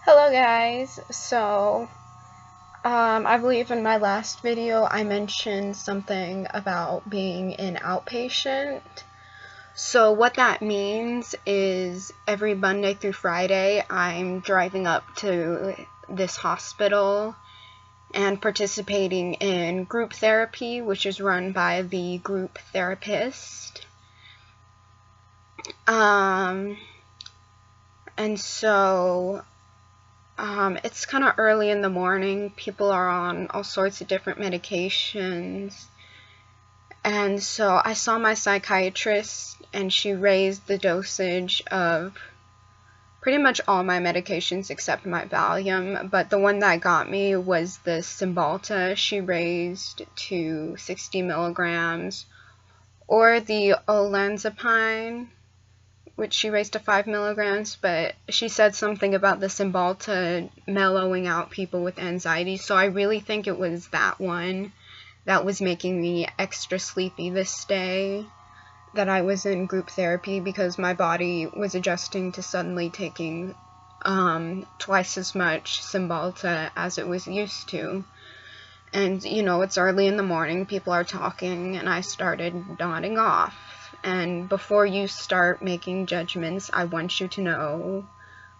Hello guys, I believe in my last video I mentioned something about being an outpatient. So what that means is every Monday through Friday I'm driving up to this hospital and participating in group therapy, which is run by the group therapist. It's kind of early in the morning. People are on all sorts of different medications. And so I saw my psychiatrist, and she raised the dosage of pretty much all my medications except my Valium. But the one that got me was the Cymbalta. She raised to 60 milligrams. Or the olanzapine, which she raised to 5 milligrams, but she said something about the Cymbalta mellowing out people with anxiety, so I really think it was that one that was making me extra sleepy this day that I was in group therapy, because my body was adjusting to suddenly taking twice as much Cymbalta as it was used to. And, you know, it's early in the morning, people are talking, and I started nodding off. And before you start making judgments, I want you to know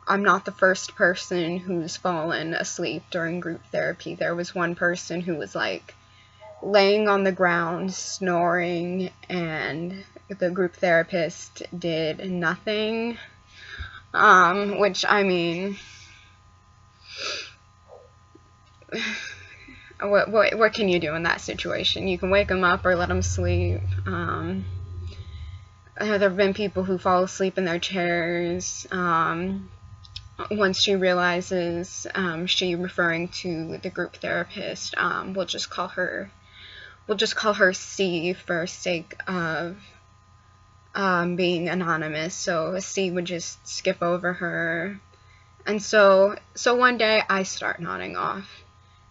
I'm not the first person who's fallen asleep during group therapy. There was one person who was like laying on the ground snoring, and the group therapist did nothing. Which, I mean, what can you do in that situation? You can wake them up or let them sleep. There have been people who fall asleep in their chairs. Once she realizes she referring to the group therapist, we'll just call her C for sake of being anonymous. So C would just skip over her. And so one day I start nodding off.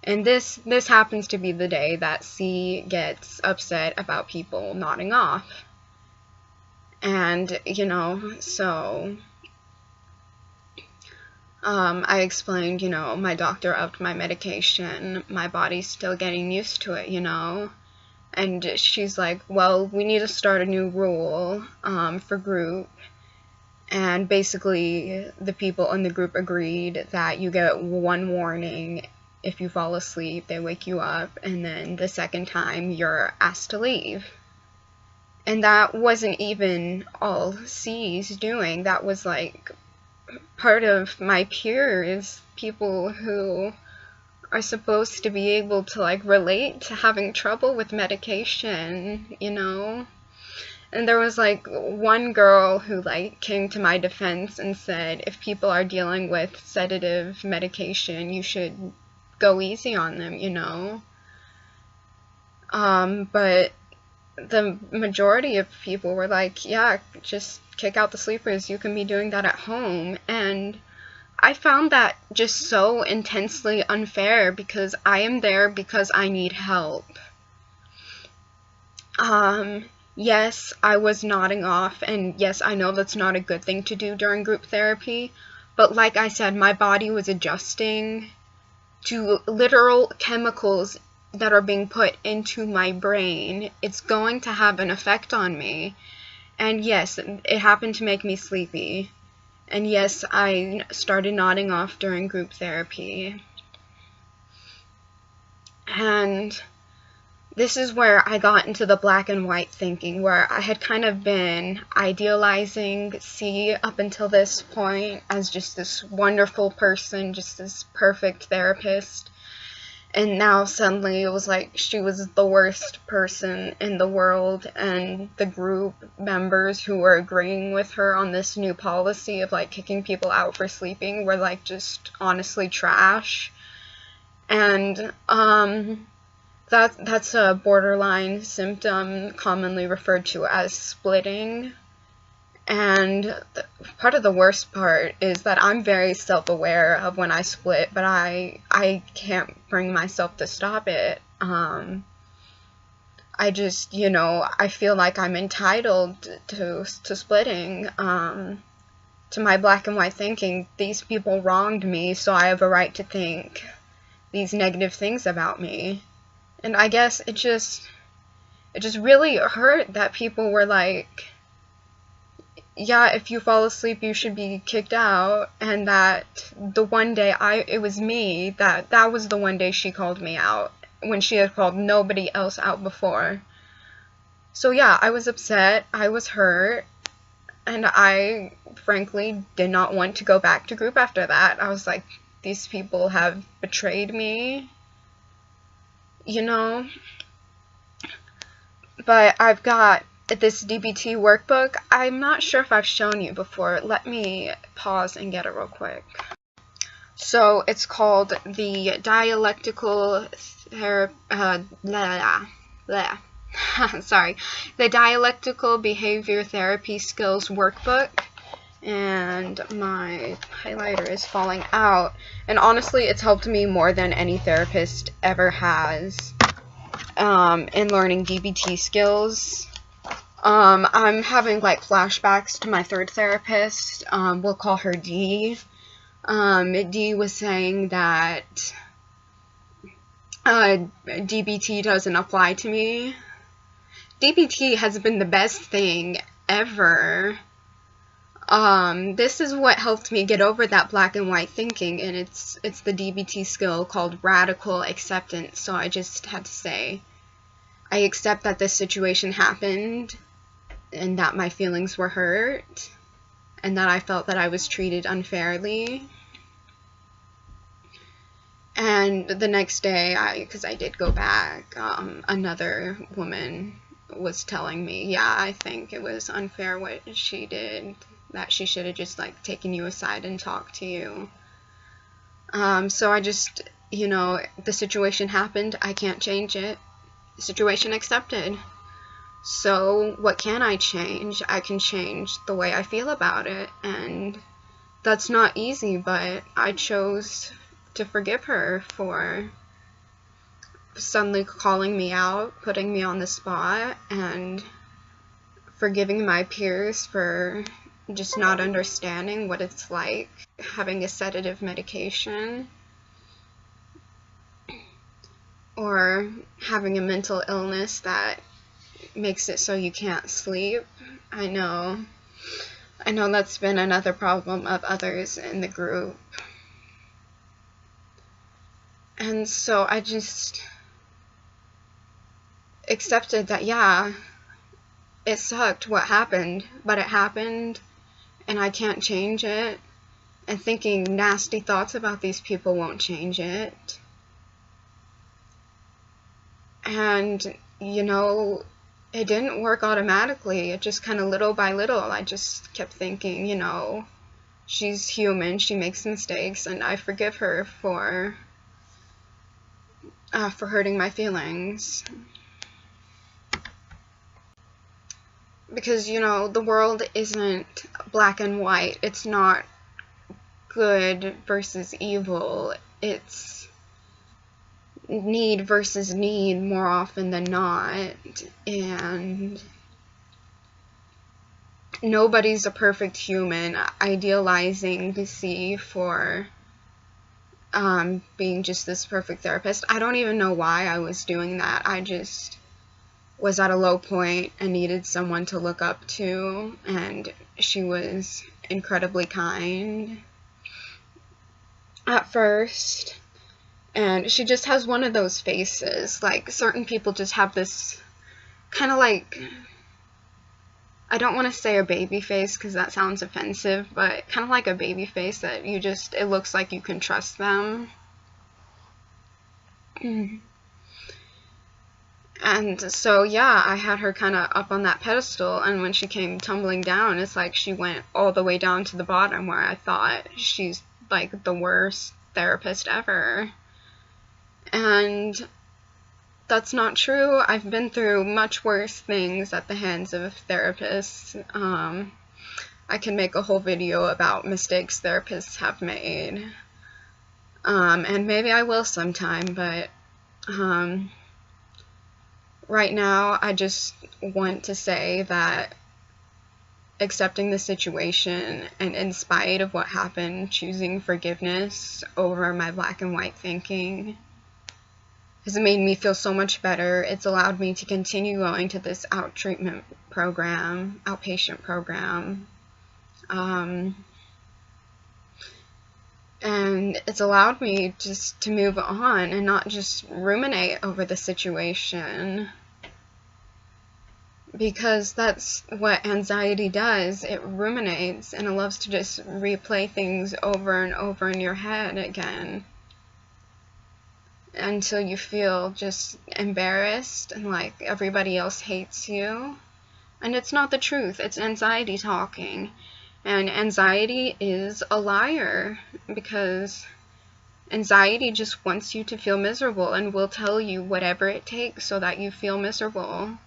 And this happens to be the day that C gets upset about people nodding off. And, you know, so I explained, you know, my doctor upped my medication, my body's still getting used to it, you know. And she's like, well, we need to start a new rule for group. And basically the people in the group agreed that you get one warning if you fall asleep, they wake you up, and then the second time you're asked to leave. And that wasn't even all C's doing. That was like part of my peers, people who are supposed to be able to like relate to having trouble with medication, you know. And there was like one girl who like came to my defense and said, if people are dealing with sedative medication, you should go easy on them, you know. But the majority of people were like, yeah, just kick out the sleepers, you can be doing that at home. And I found that just so intensely unfair, because I am there because I need help. Yes, I was nodding off, and yes, I know that's not a good thing to do during group therapy, but like I said, my body was adjusting to literal chemicals that are being put into my brain. It's going to have an effect on me. And yes, it happened to make me sleepy. And yes, I started nodding off during group therapy. And this is where I got into the black and white thinking, where I had kind of been idealizing C up until this point as just this wonderful person, just this perfect therapist. And now suddenly it was like she was the worst person in the world, and the group members who were agreeing with her on this new policy of like kicking people out for sleeping were like just honestly trash. And that's a borderline symptom commonly referred to as splitting. And part of the worst part is that I'm very self-aware of when I split, but I can't bring myself to stop it. I just, you know, I feel like I'm entitled to splitting. to my black and white thinking, these people wronged me, so I have a right to think these negative things about me. And I guess it just really hurt that people were like, yeah, if you fall asleep, you should be kicked out, and that the one day it was me, that was the one day she called me out, when she had called nobody else out before. So yeah, I was upset, I was hurt, and I frankly did not want to go back to group after that. I was like, these people have betrayed me, you know? But I've got this DBT workbook. I'm not sure if I've shown you before. Let me pause and get it real quick. So it's called the Dialectical the Dialectical Behavior Therapy Skills Workbook. And my highlighter is falling out. And honestly, it's helped me more than any therapist ever has in learning DBT skills. I'm having like flashbacks to my third therapist. We'll call her D. D was saying that DBT doesn't apply to me. DBT has been the best thing ever. This is what helped me get over that black and white thinking, and it's the DBT skill called radical acceptance. So I just had to say, I accept that this situation happened, and that my feelings were hurt, and that I felt that I was treated unfairly. And the next day, because I did go back, another woman was telling me, yeah, I think it was unfair what she did, that she should have just like taken you aside and talked to you. So I just, you know, the situation happened, I can't change it. Situation accepted. So what can I change? I can change the way I feel about it, and that's not easy, but I chose to forgive her for suddenly calling me out, putting me on the spot, and forgiving my peers for just not understanding what it's like having a sedative medication or having a mental illness that makes it so you can't sleep. I know that's been another problem of others in the group. And so I just accepted that, yeah, it sucked what happened, but it happened, and I can't change it, and thinking nasty thoughts about these people won't change it. And, you know, it didn't work automatically. It just kind of little by little, I just kept thinking, you know, she's human, she makes mistakes, and I forgive her for hurting my feelings. Because, you know, the world isn't black and white. It's not good versus evil. It's need versus need more often than not. And nobody's a perfect human. Idealizing BC for being just this perfect therapist. I don't even know why I was doing that. I just was at a low point and needed someone to look up to, and she was incredibly kind at first, and she just has one of those faces, like certain people just have this kind of like, I don't want to say a baby face because that sounds offensive, but kind of like a baby face that you just, it looks like you can trust them. And so, yeah, I had her kind of up on that pedestal, and when she came tumbling down, it's like she went all the way down to the bottom, where I thought she's like the worst therapist ever. And that's not true. I've been through much worse things at the hands of therapists. I can make a whole video about mistakes therapists have made. And maybe I will sometime, but right now I just want to say that accepting the situation and, in spite of what happened, choosing forgiveness over my black and white thinking has made me feel so much better. It's allowed me to continue going to this outpatient program. And it's allowed me just to move on and not just ruminate over the situation. Because that's what anxiety does. It ruminates and it loves to just replay things over and over in your head again until you feel just embarrassed and like everybody else hates you. And it's not the truth. It's anxiety talking. And anxiety is a liar, because anxiety just wants you to feel miserable and will tell you whatever it takes so that you feel miserable.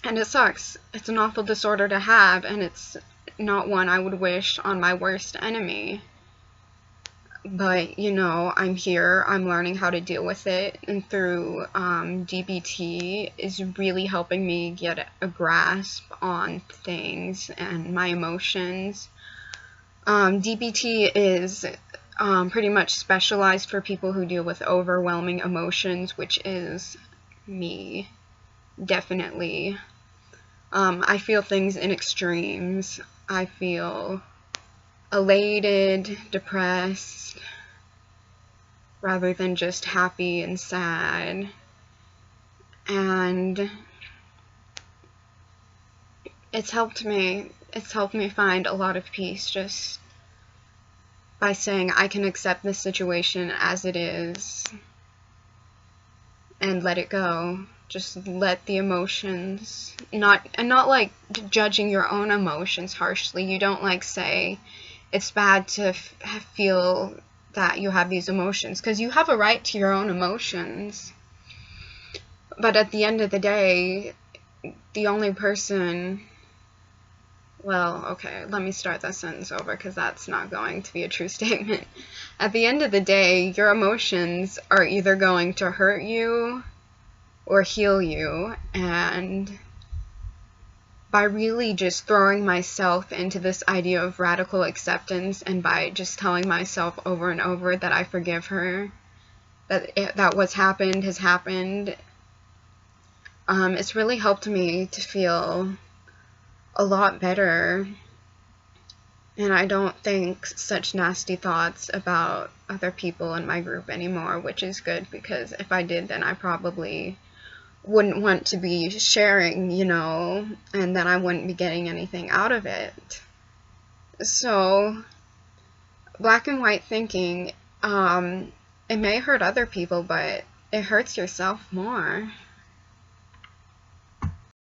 And it sucks. It's an awful disorder to have, and it's not one I would wish on my worst enemy. But, you know, I'm here, I'm learning how to deal with it, and through DBT is really helping me get a grasp on things and my emotions. DBT is pretty much specialized for people who deal with overwhelming emotions, which is me, definitely. I feel things in extremes. I feel elated, depressed, rather than just happy and sad. And it's helped me find a lot of peace just by saying I can accept this situation as it is and let it go. Just let the emotions, not like judging your own emotions harshly. You don't like say it's bad to feel that you have these emotions, because you have a right to your own emotions. But at the end of the day, the only person, well, okay, let me start that sentence over, because that's not going to be a true statement. At the end of the day, your emotions are either going to hurt you or heal you, and by really just throwing myself into this idea of radical acceptance, and by just telling myself over and over that I forgive her, that what's happened has happened, it's really helped me to feel a lot better. And I don't think such nasty thoughts about other people in my group anymore, which is good, because if I did, then I probably wouldn't want to be sharing, you know, and then I wouldn't be getting anything out of it. So, black and white thinking, it may hurt other people, but it hurts yourself more.